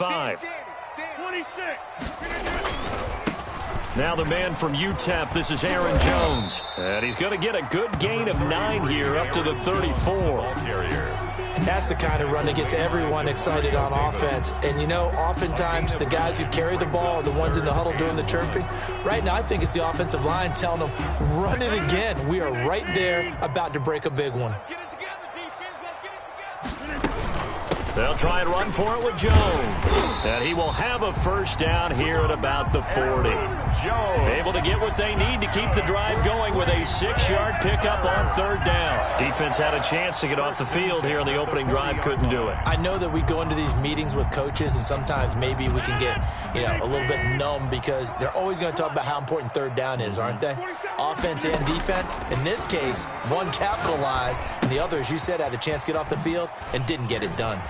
5. Now the man from UTEP, this is Aaron Jones. And he's going to get a good gain of 9 here up to the 34. And that's the kind of run that gets everyone excited on offense. And, you know, oftentimes the guys who carry the ball are the ones in the huddle doing the chirping. Right now, I think it's the offensive line telling them, run it again. We are right there about to break a big one. They'll try and run for it with Jones. And he will have a first down here at about the 40. Able to get what they need to keep the drive going with a 6-yard pickup on 3rd down. Defense had a chance to get off the field here on the opening drive, couldn't do it. I know that we go into these meetings with coaches, and sometimes maybe we can get, you know, a little bit numb because they're always going to talk about how important 3rd down is, aren't they? Offense and defense. In this case, one capitalized, and the other, as you said, had a chance to get off the field and didn't get it done.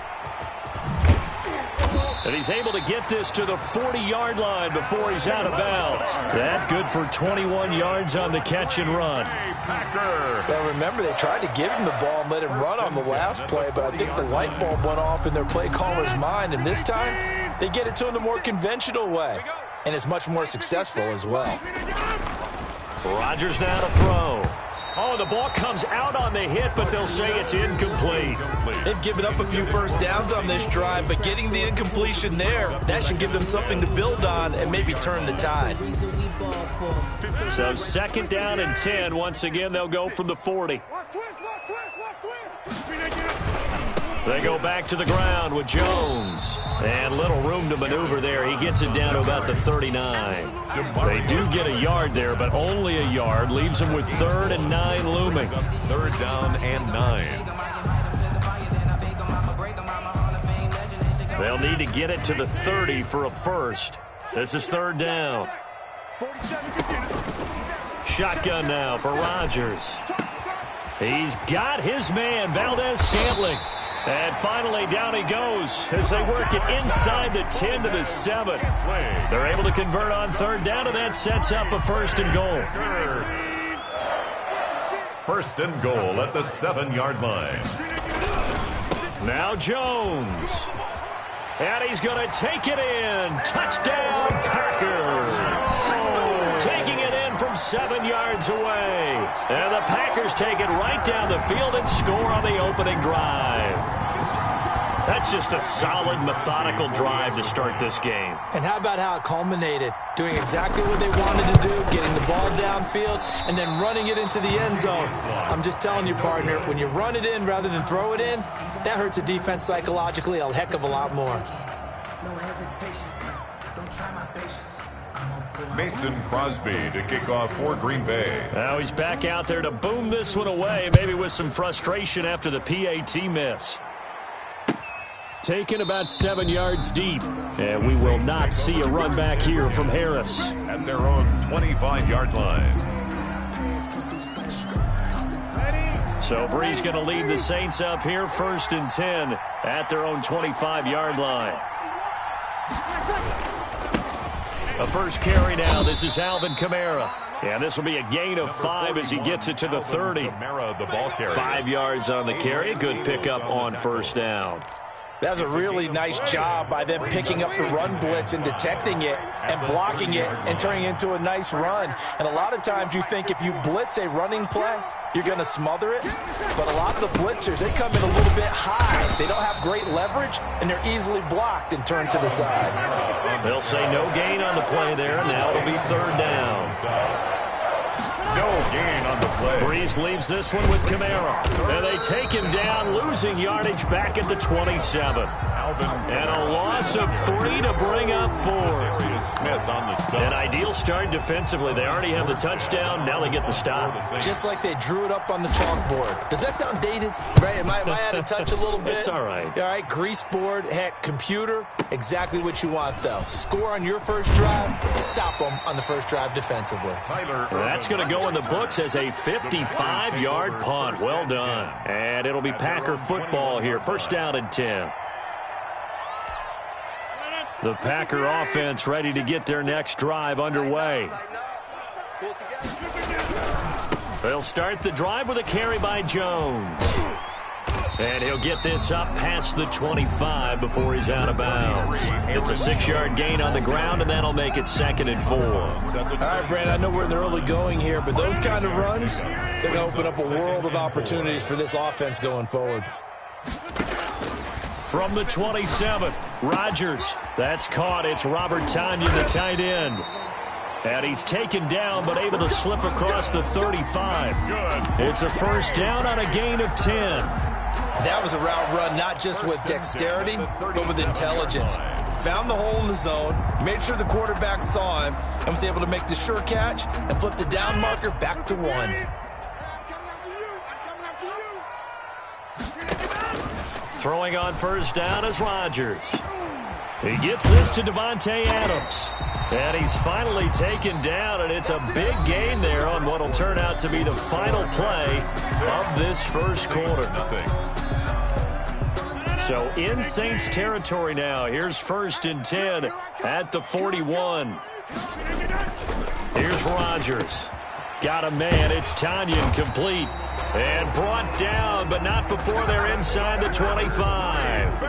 And he's able to get this to the 40-yard line before he's out of bounds. That good for 21 yards on the catch and run. Well, remember, they tried to give him the ball and let him run on the last play, but I think the light bulb went off in their play caller's mind, and this time they get it to him the more conventional way, and it's much more successful as well. Rodgers now to throw. Oh, the ball comes out on the hit, but they'll say it's incomplete. They've given up a few first downs on this drive, but getting the incompletion there, that should give them something to build on and maybe turn the tide. So 2nd down and 10. Once again, they'll go from the 40. They go back to the ground with Jones. And little room to maneuver there. He gets it down to about the 39. They do get a yard there, but only a yard. Leaves them with 3rd and 9 looming. 3rd down and 9. They'll need to get it to the 30 for a first. This is 3rd down. Shotgun now for Rodgers. He's got his man, Valdez-Scantling. And finally, down he goes as they work it inside the 10 to the 7. They're able to convert on 3rd down, and that sets up a 1st and goal. 1st and goal at the 7-yard line. Now Jones. And he's going to take it in. Touchdown, Packers. Taking it in from 7 yards away. And the Packers take it right down the field and score on the opening drive. That's just a solid, methodical drive to start this game. And how about how it culminated? Doing exactly what they wanted to do, getting the ball downfield, and then running it into the end zone. I'm just telling you, partner, when you run it in rather than throw it in, that hurts a defense psychologically a heck of a lot more. No hesitation. Don't try my patience. Mason Crosby to kick off for Green Bay. Now he's back out there to boom this one away, maybe with some frustration after the PAT miss. Taken about 7 yards deep, and we will not see a run back here from Harris. At their own 25-yard line. So Bree's going to lead the Saints up here, 1st and 10 at their own 25-yard line. The first carry now. This is Alvin Kamara. And this will be a gain of 5 as he gets it to the 30. Kamara, the ball carrier. 5 yards on the carry. Good pickup on 1st down. That's a really nice job by them picking up the run blitz and detecting it and blocking it and turning it into a nice run. And a lot of times you think if you blitz a running play, you're going to smother it. But a lot of the blitzers, they come in a little bit high. They don't have great leverage, and they're easily blocked and turned to the side. They'll say no gain on the play there. Now it'll be 3rd down. No gain on the play. Breeze leaves this one with Kamara. And they take him down, losing yardage back at the 27. And a loss of 3 to bring up 4. Smith on the stop. An ideal start defensively. They already have the touchdown. Now they get the stop. Just like they drew it up on the chalkboard. Does that sound dated? Right? Am I out of touch a little bit? It's all right. All right, grease board, heck, computer, exactly what you want, though. Score on your first drive, stop them on the first drive defensively. That's going to go in the books as a 55-yard punt. Well done. And it'll be Packer football here. 1st down and 10. The Packer offense ready to get their next drive underway. They'll start the drive with a carry by Jones. And he'll get this up past the 25 before he's out of bounds. It's a 6-yard gain on the ground, and that'll make it 2nd and 4. All right, Brandon, I know we're in the early going here, but those kind of runs, they're going to open up a world of opportunities for this offense going forward. From the 27th, Rodgers. That's caught. It's Robert Tonyan, the tight end. And he's taken down, but able to slip across the 35. It's a first down on a gain of 10. That was a route run, not just with dexterity, but with intelligence. Found the hole in the zone, made sure the quarterback saw him, and was able to make the sure catch and flip the down marker back to 1. Throwing on first down is Rodgers. He gets this to Devontae Adams. And he's finally taken down, and it's a big gain there on what will turn out to be the final play of this first quarter. So in Saints territory now. Here's 1st and 10 at the 41. Here's Rodgers. Got a man. It's Tonyan, complete. And brought down, but not before they're inside the 25.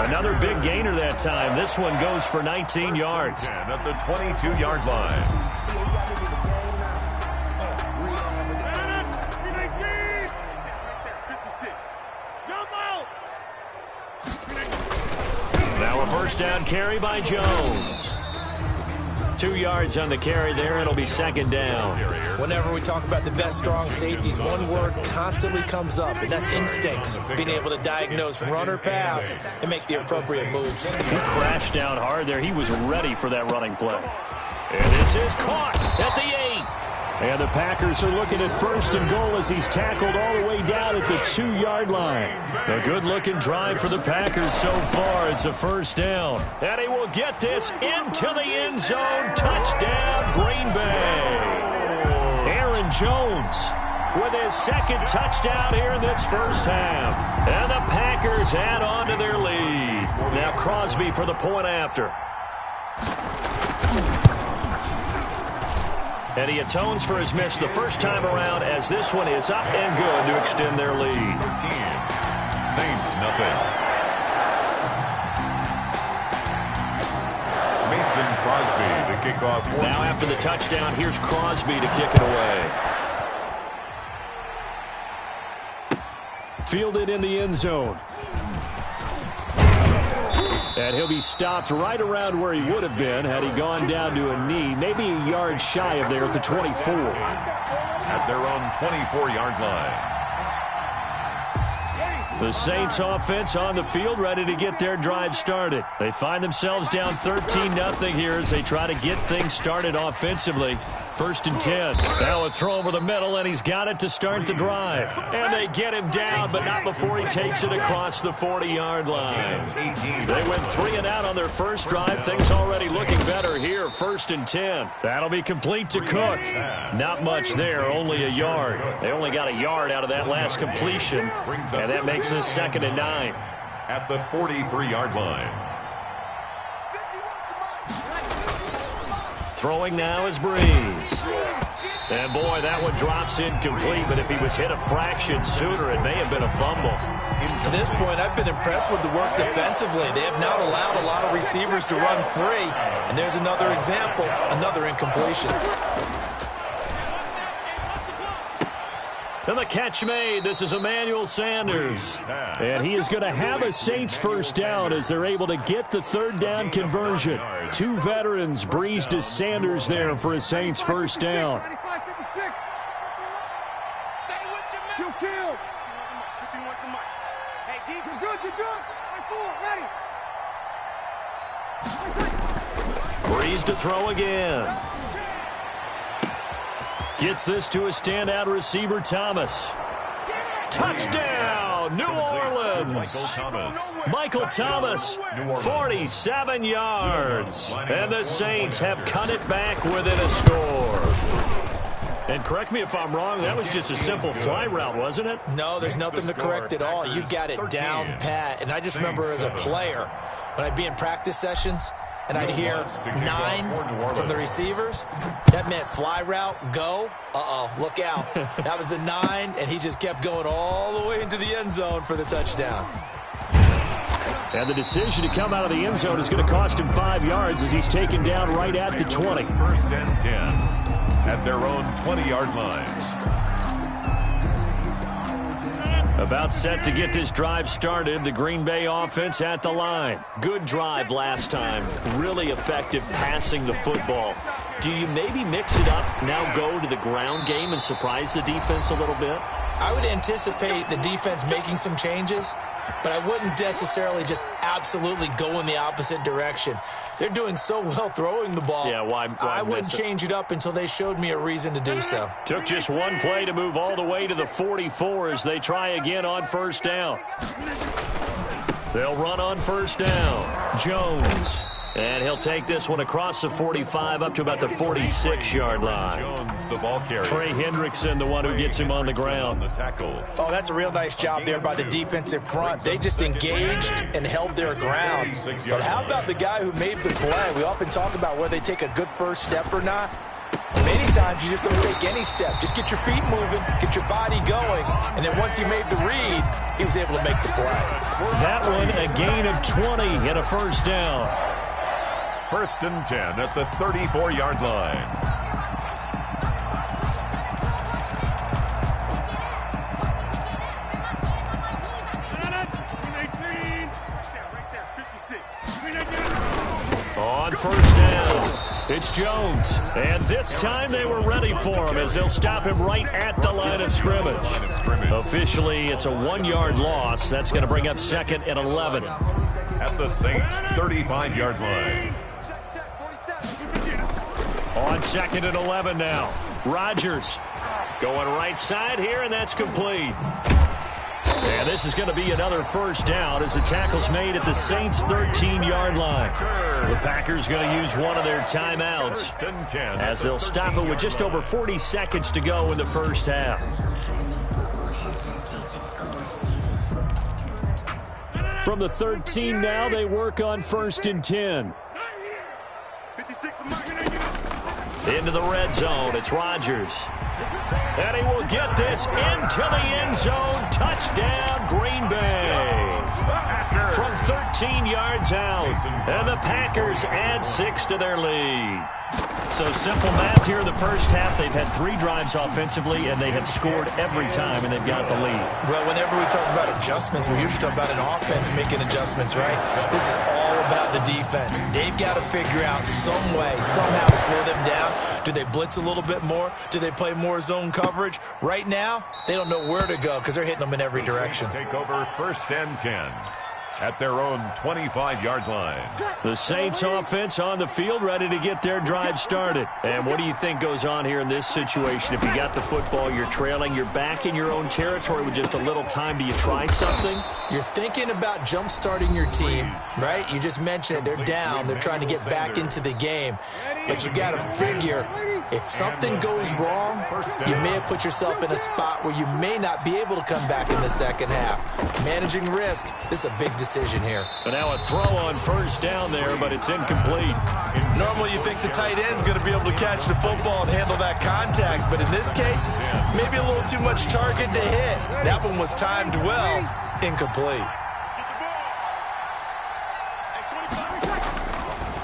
Another big gainer that time. This one goes for 19 yards. At the 22-yard line. Now a first down carry by Jones. 2 yards on the carry there. It'll be 2nd down. Whenever we talk about the best strong safeties, one word constantly comes up, and that's instincts. Being able to diagnose run or pass and make the appropriate moves. He crashed down hard there. He was ready for that running play. And this is caught at the 8. And the Packers are looking at 1st and goal as he's tackled all the way down at the 2-yard line. A good-looking drive for the Packers so far. It's a first down. And he will get this into the end zone. Touchdown, Green Bay. Aaron Jones with his 2nd touchdown here in this first half. And the Packers add on to their lead. Now Crosby for the point after. And he atones for his miss the first time around as this one is up and good to extend their lead. 13. Saints, nothing. Mason Crosby to kick off. Now after the touchdown, here's Crosby to kick it away. Fielded in the end zone. And he'll be stopped right around where he would have been had he gone down to a knee, maybe a yard shy of there at the 24. At their own 24-yard line. The Saints offense on the field, ready to get their drive started. They find themselves down 13-0 here as they try to get things started offensively. 1st and 10. Now a throw over the middle, and he's got it to start the drive. And they get him down, but not before he takes it across the 40-yard line. They went 3 and out on their first drive. Things already looking better here. 1st and 10. That'll be complete to Cook. Not much there, only a yard. They only got a yard out of that last completion, and that makes this 2nd and 9. At the 43-yard line. Throwing now is Breeze. And boy, that one drops incomplete, but if he was hit a fraction sooner, it may have been a fumble. To this point, I've been impressed with the work defensively. They have not allowed a lot of receivers to run free. And there's another example, another incompletion. And the catch made. This is Emmanuel Sanders. And he is going to have a Saints first down as they're able to get the 3rd down conversion. 2 veterans, Breeze to Sanders there for a Saints first down. Breeze to throw again. Gets this to a standout receiver, Thomas. Touchdown, New Orleans. Michael Thomas, 47 yards. And the Saints have cut it back within a score. And correct me if I'm wrong, that was just a simple fly route, wasn't it? No, there's nothing to correct at all. You got it down pat. And I just remember as a player, when I'd be in practice sessions, and I'd hear 9 from the receivers, that meant fly route, go. Uh-oh, look out. That was the 9, and he just kept going all the way into the end zone for the touchdown. And the decision to come out of the end zone is going to cost him 5 yards as he's taken down right at the 20. First and 10 at their own 20-yard line. About set to get this drive started. The Green Bay offense at the line. Good drive last time. Really effective passing the football. Do you maybe mix it up, now go to the ground game and surprise the defense a little bit? I would anticipate the defense making some changes, but I wouldn't necessarily just absolutely go in the opposite direction. They're doing so well throwing the ball. Yeah, why I wouldn't change it up until they showed me a reason to do so. Took just one play to move all the way to the 44 as they try again on first down. They'll run on first down. Jones. And he'll take this one across the 45 up to about the 46-yard line. Jones, the ball carrier. Trey Hendrickson, the one who gets him on the ground. The tackle. Oh, that's a real nice job there by the defensive front. They just engaged and held their ground. But how about the guy who made the play? We often talk about whether they take a good first step or not. Many times you just don't take any step. Just get your feet moving, get your body going, and then once he made the read, he was able to make the play. That one, a gain of 20 and a first down. First and 10 at the 34-yard line. On first down, it's Jones. And this time they were ready for him as they'll stop him right at the line of scrimmage. Officially, it's a 1-yard loss. That's going to bring up second and 11. At the Saints' 35-yard line. On second and 11 now. Rodgers going right side here, and that's complete. And this is going to be another first down as the tackle's made at the Saints' 13-yard line. The Packers going to use one of their timeouts as they'll stop it with just over 40 seconds to go in the first half. From the 13 now, they work on first and 10. Into the red zone, it's Rodgers. And he will get this into the end zone. Touchdown, Green Bay. From 13 yards out. And the Packers add 6 to their lead. So simple math here in the first half. They've had 3 drives offensively, and they have scored every time, and they've got the lead. Well, whenever we talk about adjustments, we usually talk about an offense making adjustments, right? This is all about the defense. They've got to figure out some way, somehow to slow them down. Do they blitz a little bit more? Do they play more zone coverage? Right now, they don't know where to go because they're hitting them in every direction. Take over first and 10 at their own 25-yard line. The Saints offense on the field ready to get their drive started. And what do you think goes on here in this situation? If you got the football, you're trailing, you're back in your own territory with just a little time. Do you try something? You're thinking about jump-starting your team, right? You just mentioned it. They're down. They're trying to get back into the game. But you got to figure, if something goes wrong, you may have put yourself in a spot where you may not be able to come back in the second half. Managing risk, this is a big decision here. But now a throw on first down there, but it's incomplete. Normally you think the tight end's going to be able to catch the football and handle that contact, but in this case, maybe a little too much target to hit. That one was timed well, incomplete.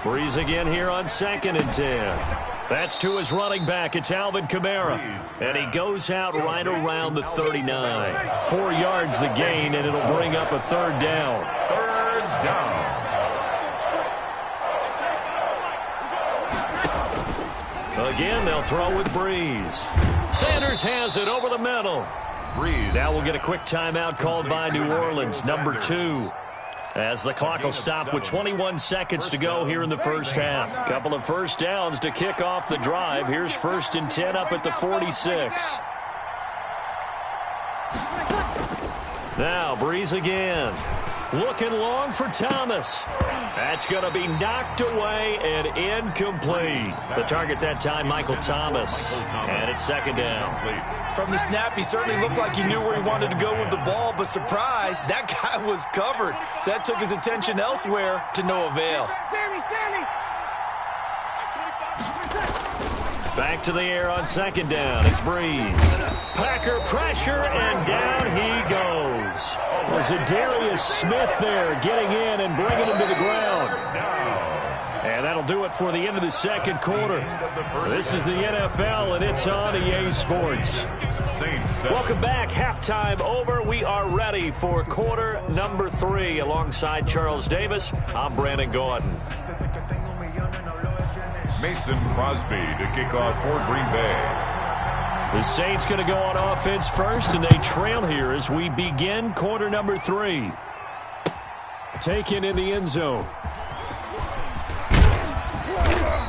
Breeze again here on second and 10. That's to his running back. It's Alvin Kamara. And he goes out right around the 39. 4 yards the gain, and it'll bring up a third down. Third down. Again, they'll throw with Breeze. Sanders has it over the middle. Breeze. Now we'll get a quick timeout called by New Orleans, number 2. As the clock will stop with 21 seconds to go here in the first half. Couple of first downs to kick off the drive. Here's first and 10 up at the 46. Now Breeze again. Looking long for Thomas. That's going to be knocked away and incomplete. The target that time, Michael Thomas. And it's second down. From the snap, he certainly looked like he knew where he wanted to go with the ball, but surprise, that guy was covered. So that took his attention elsewhere to no avail. Back to the air on second down. It's Breeze. Packer pressure, and down he goes. Was it Darius Smith there getting in and bringing him to the ground? And that'll do it for the end of the second quarter. This is the NFL, and it's on EA Sports. Welcome back. Halftime over. We are ready for quarter number 3. Alongside Charles Davis, I'm Brandon Gordon. Mason Crosby to kick off for Green Bay. The Saints going to go on offense first, and they trail here as we begin quarter number 3. Taken in the end zone.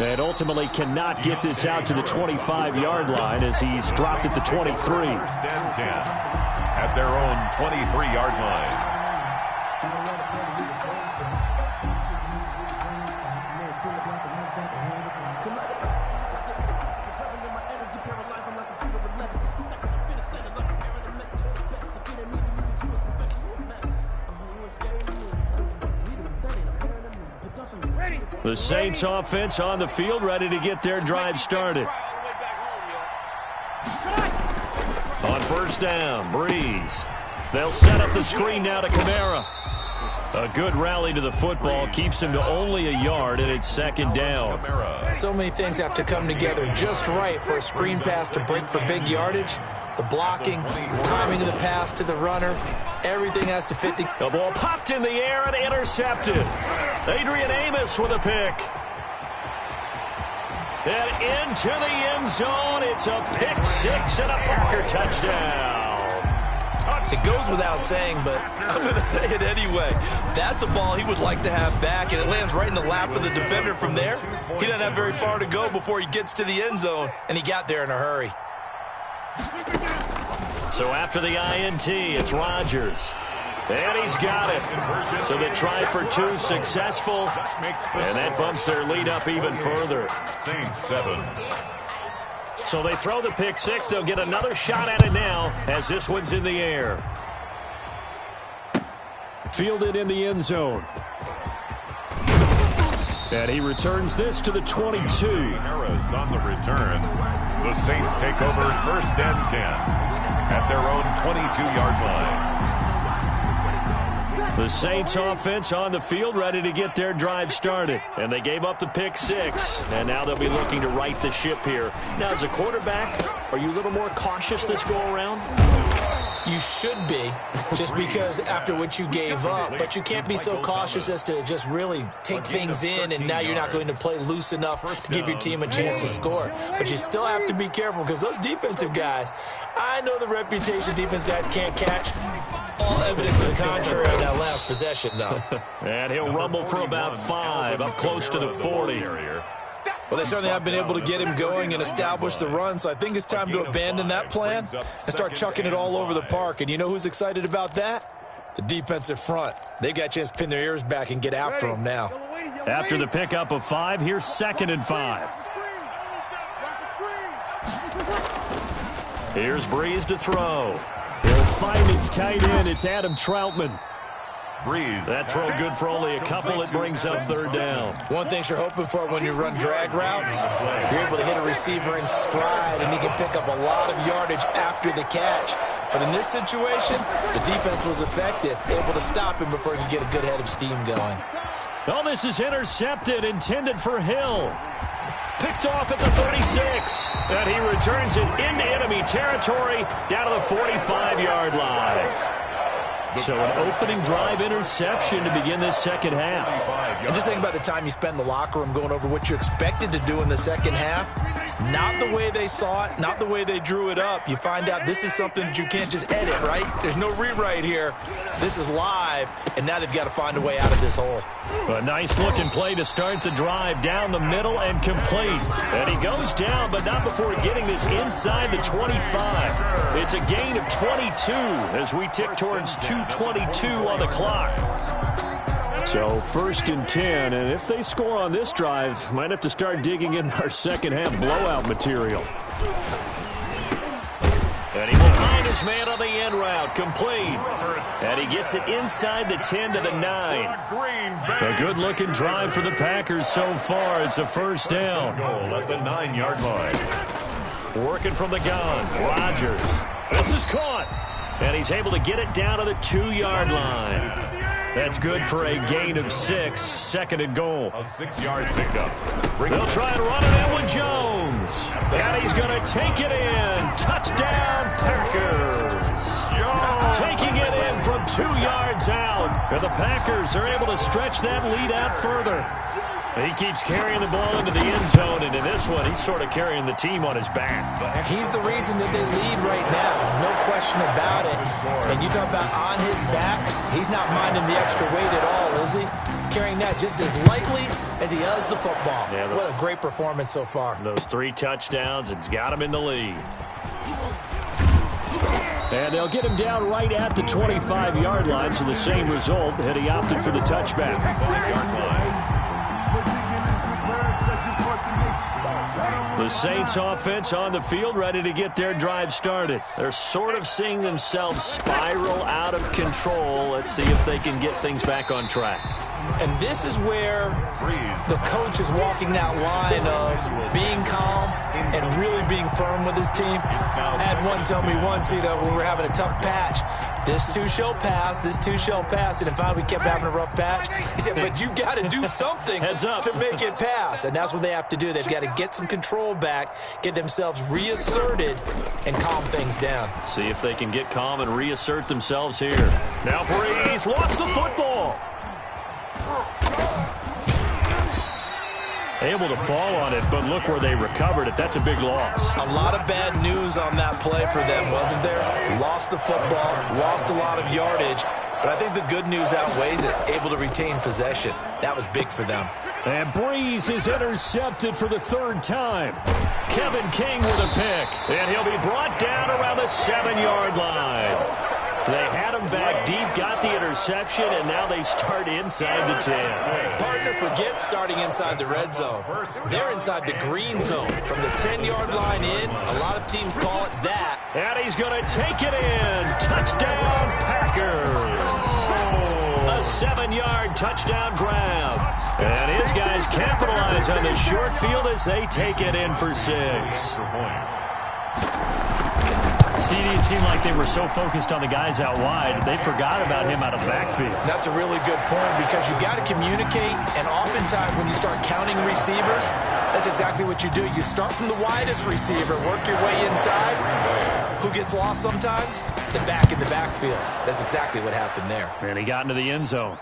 And ultimately cannot get this out to the 25-yard line as he's dropped at the 23. First and 10 at their own 23-yard line. The Saints offense on the field, ready to get their drive started. On first down, Breeze. They'll set up the screen now to Kamara. A good rally to the football keeps him to only a yard, and it's second down. So many things have to come together just right for a screen pass to break for big yardage. The blocking, the timing of the pass to the runner, everything has to fit together. The ball popped in the air and intercepted. Adrian Amos with a pick. And into the end zone. It's a pick 6 and a Packer touchdown. It goes without saying, but I'm going to say it anyway. That's a ball he would like to have back, and it lands right in the lap of the defender from there. He doesn't have very far to go before he gets to the end zone, and he got there in a hurry. So after the INT, it's Rodgers. And he's got it. So the try for 2 successful, and that bumps their lead up even further. Saints 7. So they throw the pick 6. They'll get another shot at it now as this one's in the air. Fielded in the end zone. And he returns this to the 22. Harris on the return. The Saints take over first and 10 at their own 22-yard line. The Saints offense on the field, ready to get their drive started. And they gave up the pick 6. And now they'll be looking to right the ship here. Now, as a quarterback, are you a little more cautious this go-around? You should be, just because after what you gave up. But you can't be so cautious as to just really take things in, and now you're not going to play loose enough to give your team a chance to score. But you still have to be careful, because those defensive guys, I know the reputation defense guys can't catch. All evidence to the contrary on that last possession, though. And he'll rumble for about 5, up close to the 40. Well, they certainly have been able to get him going and establish the run, so I think it's time to abandon that plan and start chucking it all over the park. And you know who's excited about that? The defensive front. They got a chance to pin their ears back and get after him now. After the pickup of 5, here's 2nd and 5. Here's Breeze to throw. He'll find his tight end. It's Adam Troutman. Breeze. That throw good for only a couple. It brings up 3rd down. One thing you're hoping for when you run drag routes, you're able to hit a receiver in stride, and he can pick up a lot of yardage after the catch. But in this situation, the defense was effective, able to stop him before he could get a good head of steam going. Oh, this is intercepted, intended for Hill. Picked off at the 36. And he returns it into enemy territory down to the 45-yard line. So an opening drive interception to begin this second half. And just think about the time you spend in the locker room going over what you expected to do in the second half. Not the way they saw it, not the way they drew it up. You find out this is something that you can't just edit, right? There's no rewrite here. This is live, and now they've got to find a way out of this hole. A nice-looking play to start the drive down the middle and complete. And he goes down, but not before getting this inside the 25. It's a gain of 22 as we tick towards 2:22 on the clock. So 1st and 10, and if they score on this drive, might have to start digging in our second-half blowout material. And he will find his man on the end route, complete. And he gets it inside the 10 to the 9. A good-looking drive for the Packers so far. It's a first down. Goal at the 9-yard line. Working from the gun, Rodgers. This is caught. And he's able to get it down to the 2-yard line. That's good for a gain of 6, 2nd and goal. A 6-yard pickup. They'll try and run it in with Jones. And he's going to take it in. Touchdown, Packers. Taking it in from 2 yards out. And the Packers are able to stretch that lead out further. He keeps carrying the ball into the end zone, and in this one, he's sort of carrying the team on his back. He's the reason that they lead right now, no question about it. And you talk about on his back, he's not minding the extra weight at all, is he? Carrying that just as lightly as he does the football. Yeah, what a great performance so far. Those 3 touchdowns, it's got him in the lead. And they'll get him down right at the 25-yard line, so the same result had he opted for the touchback. The Saints offense on the field, ready to get their drive started. They're sort of seeing themselves spiral out of control. Let's see if they can get things back on track. And this is where the coach is walking that line of being calm and really being firm with his team. I had one tell me once, when we were having a tough patch, this too shall pass, this too shall pass. And finally we kept having a rough patch. He said, but you got to do something to make it pass. And that's what they have to do. They've got to get some control back, get themselves reasserted, and calm things down. See if they can get calm and reassert themselves here. Now Breeze lost the football. Able to fall on it, but look where they recovered it. That's a big loss. A lot of bad news on that play for them, wasn't there? Lost the football, lost a lot of yardage, but I think the good news outweighs it. Able to retain possession. That was big for them. And Breeze is intercepted for the 3rd time. Kevin King with a pick, and he'll be brought down around the 7-yard line. They had him back deep, got the interception, and now they start inside the 10. Partner forgets starting inside the red zone. They're inside the green zone. From the 10-yard line in, a lot of teams call it that. And he's going to take it in. Touchdown, Packers. A 7-yard touchdown grab. And his guys capitalize on the short field as they take it in for 6. It seemed like they were so focused on the guys out wide, they forgot about him out of the backfield. That's a really good point because you got to communicate, and oftentimes when you start counting receivers, that's exactly what you do. You start from the widest receiver, work your way inside. Who gets lost sometimes? The back in the backfield. That's exactly what happened there. And he got into the end zone.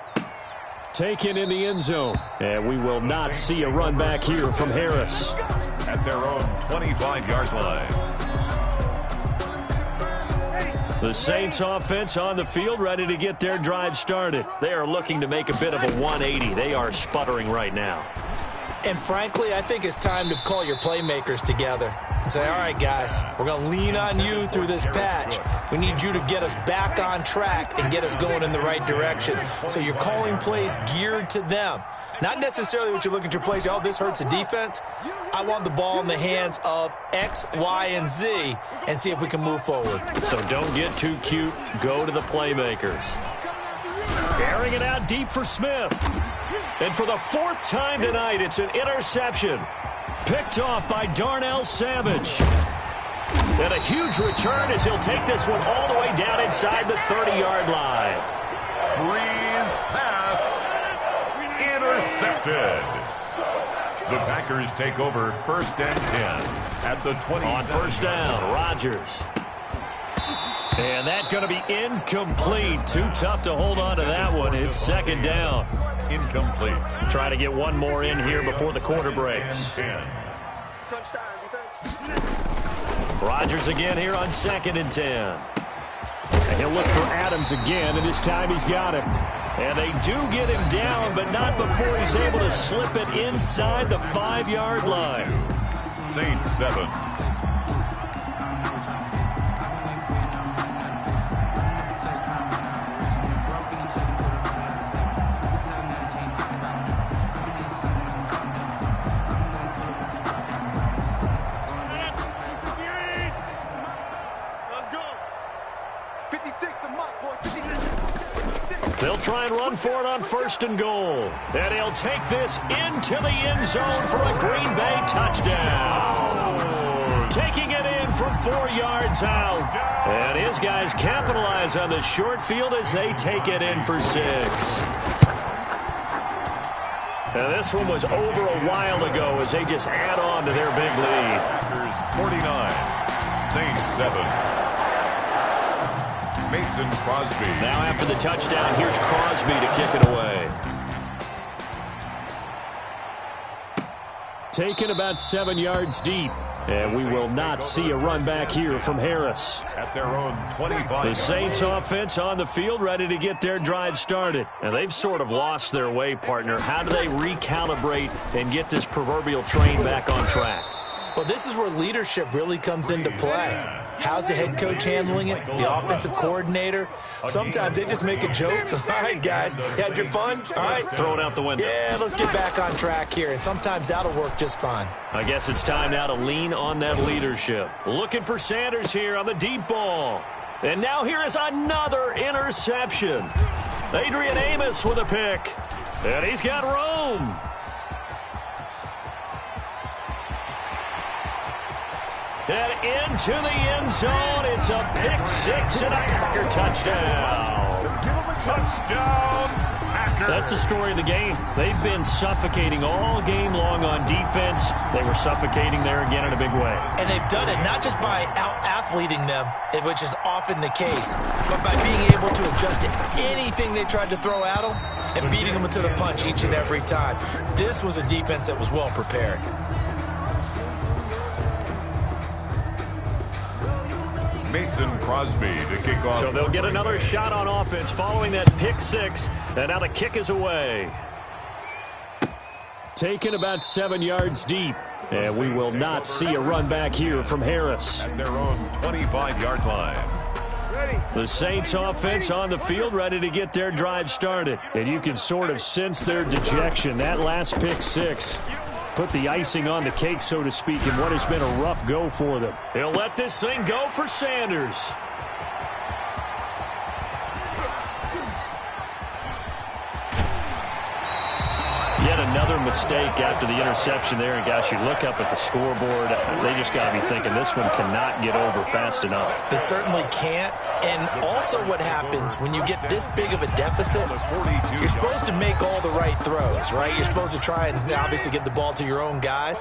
Taken in the end zone. And we will not see a run back here from Harris. At their own 25-yard line. The Saints offense on the field, ready to get their drive started. They are looking to make a bit of a 180. They are sputtering right now. And frankly, I think it's time to call your playmakers together and say, all right, guys, we're going to lean on you through this patch. We need you to get us back on track and get us going in the right direction. So you're calling plays geared to them. Not necessarily what you look at your plays, oh, this hurts the defense. I want the ball in the hands of X, Y, and Z and see if we can move forward. So don't get too cute. Go to the playmakers. Airing it out deep for Smith. And for the 4th time tonight, it's an interception. Picked off by Darnell Savage. And a huge return as he'll take this one all the way down inside the 30-yard line. Breeze pass. Intercepted. The Packers take over 1st and 10 at the 20. On 1st down, Rodgers. And that's going to be incomplete. Too tough to hold on to that one. It's 2nd down. Incomplete. Try to get one more in here before the quarter breaks. Crunch time, defense. Rodgers again here on 2nd and 10. And he'll look for Adams again, and this time he's got him. And they do get him down, but not before he's able to slip it inside the 5-yard line. Saints 7. They'll try and run for it on 1st and goal. And he'll take this into the end zone for a Green Bay touchdown. Taking it in from 4 yards out. And his guys capitalize on the short field as they take it in for 6. Now this one was over a while ago as they just add on to their big lead. Packers 49. Saints 7. Mason Crosby. Now after the touchdown, here's Crosby to kick it away. Taken about 7 yards deep. And we will not see a run back here from Harris. At their own 25. The Saints offense on the field ready to get their drive started. And they've sort of lost their way, partner. How do they recalibrate and get this proverbial train back on track? Well, this is where leadership really comes into play. How's the head coach handling it? The offensive coordinator? Sometimes they just make a joke. All right, guys, you had your fun? All right. Throw it out the window. Yeah, let's get back on track here. And sometimes that'll work just fine. I guess it's time now to lean on that leadership. Looking for Sanders here on the deep ball. And now here is another interception. Adrian Amos with a pick. And he's got room. And into the end zone, it's a pick-6 and a Packer touchdown. Touchdown, Packers. That's the story of the game. They've been suffocating all game long on defense. They were suffocating there again in a big way. And they've done it not just by out-athleting them, which is often the case, but by being able to adjust to anything they tried to throw at them and beating them to the punch each and every time. This was a defense that was well prepared. Mason Crosby to kick off. So they'll get another shot on offense following that pick-6, and now the kick is away. Taken about 7 yards deep, and we will not see a run back here from Harris. At their own 25-yard line. The Saints offense on the field ready to get their drive started, and you can sort of sense their dejection. That last pick-6 put the icing on the cake, so to speak, in what has been a rough go for them. They'll let this thing go for Sanders. Yet another mistake after the interception there. And, gosh, you look up at the scoreboard, they just got to be thinking this one cannot get over fast enough. It certainly can't. And also what happens when you get this big of a deficit, you're supposed to make all the right throws, right? You're supposed to try and obviously get the ball to your own guys.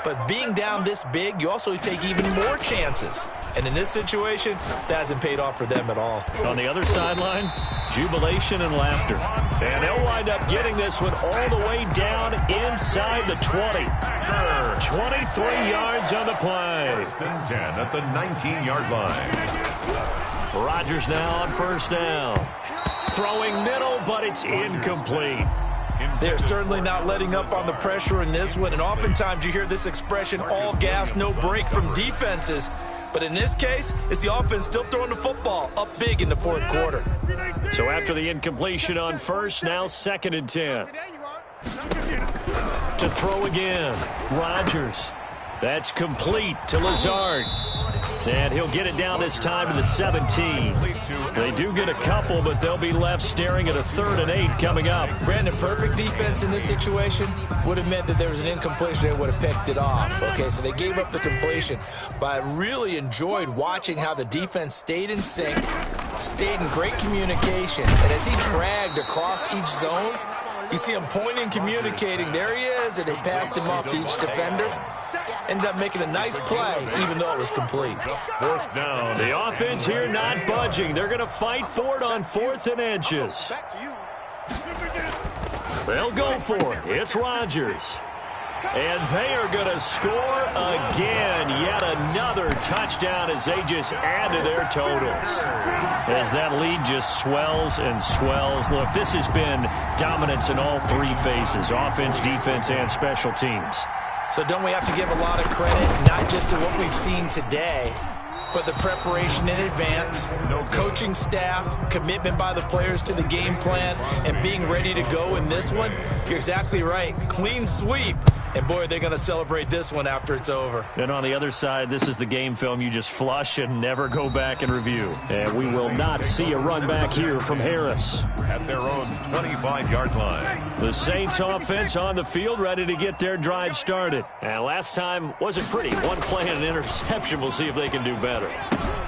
But being down this big, you also take even more chances. And in this situation, that hasn't paid off for them at all. On the other sideline, jubilation and laughter. And they'll wind up getting this one all the way down inside the 20. 23 yards on the play. 1st and 10 at the 19-yard line. Rodgers now on 1st down. Throwing middle, but it's incomplete. They're certainly not letting up on the pressure in this one. And oftentimes you hear this expression, all gas, no break from defenses. But in this case, it's the offense still throwing the football up big in the 4th quarter. So after the incompletion on 1st, now 2nd and 10. To throw again, Rodgers. That's complete to Lazard. And he'll get it down this time to the 17. They do get a couple, but they'll be left staring at a 3rd and 8 coming up. Brandon, perfect defense in this situation would have meant that there was an incompletion. They would have picked it off. Okay, so they gave up the completion. But I really enjoyed watching how the defense stayed in sync, stayed in great communication. And as he dragged across each zone, you see him pointing, communicating. There he is, and they passed him off to each defender. Ended up making a nice play, even though it was complete. 4th down. The offense here not budging. They're going to fight for it on 4th and inches. They'll go for it. It's Rodgers. And they are going to score again. Yet another touchdown as they just add to their totals. As that lead just swells and swells. Look, this has been dominance in all three phases, offense, defense, and special teams. So don't we have to give a lot of credit, not just to what we've seen today, but the preparation in advance, coaching staff, commitment by the players to the game plan, and being ready to go in this one? You're exactly right. Clean sweep. And, boy, they're going to celebrate this one after it's over. And on the other side, this is the game film you just flush and never go back and review. And we will not see a run back here from Harris. At their own 25-yard line. The Saints offense on the field ready to get their drive started. And last time wasn't pretty. One play and an interception. We'll see if they can do better.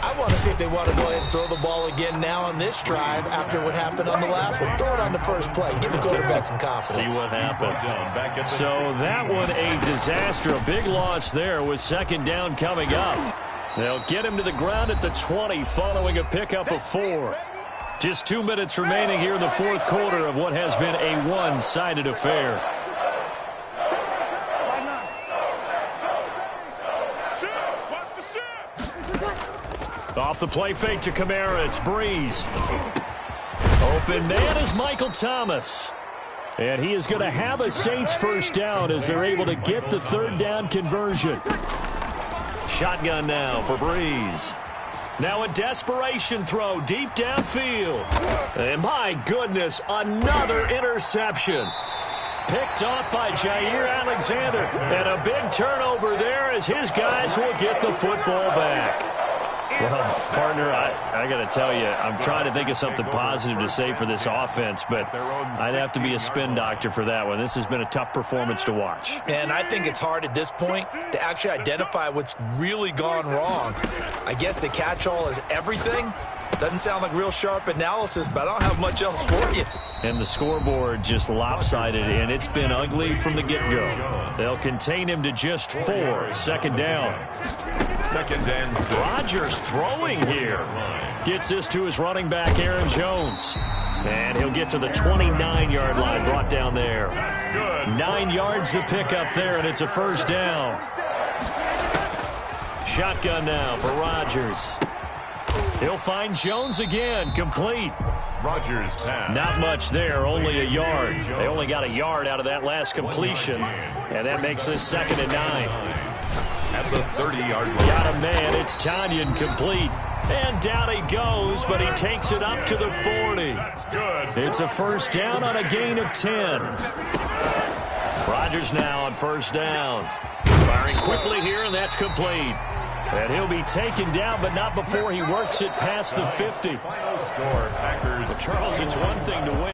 I want to see if they want to go ahead and throw the ball again now on this drive after what happened on the last one. Throw it on the first play. Give the quarterback some confidence. See what happens. So that one a disaster. A big loss there with second down coming up. They'll get him to the ground at the 20 following a pickup of 4. Just 2 minutes remaining here in the fourth quarter of what has been a one-sided affair. Off the play fake to Kamara, it's Breeze. Open man is Michael Thomas. And he is going to have a Saints first down as they're able to get the third down conversion. Shotgun now for Breeze. Now a desperation throw deep downfield. And my goodness, another interception. Picked off by Jair Alexander. And a big turnover there as his guys will get the football back. Well, partner, I got to tell you, I'm trying to think of something positive to say for this offense, but I'd have to be a spin doctor for that one. This has been a tough performance to watch. And I think it's hard at this point to actually identify what's really gone wrong. I guess the catch-all is everything. Doesn't sound like real sharp analysis, but I don't have much else for you. And the scoreboard just lopsided, and it's been ugly from the get-go. They'll contain him to just 4. Second down. Second and 6. Rodgers throwing here. Gets this to his running back, Aaron Jones. And he'll get to the 29-yard line, brought down there. That's good. 9 yards to pick up there, and it's a first down. Shotgun now for Rodgers. He'll find Jones again, complete. Rodgers pass. Not much there, only a yard. They only got a yard out of that last completion, and that makes this 2nd and 9. At the 30-yard line. Got a man, it's Tanyan, complete. And down he goes, but he takes it up to the 40. That's good. It's a first down on a gain of 10. Rodgers now on first down. Firing quickly here, and that's complete. And he'll be taken down, but not before he works it past the 50. Final score, Packers. But Charles, it's one thing to win.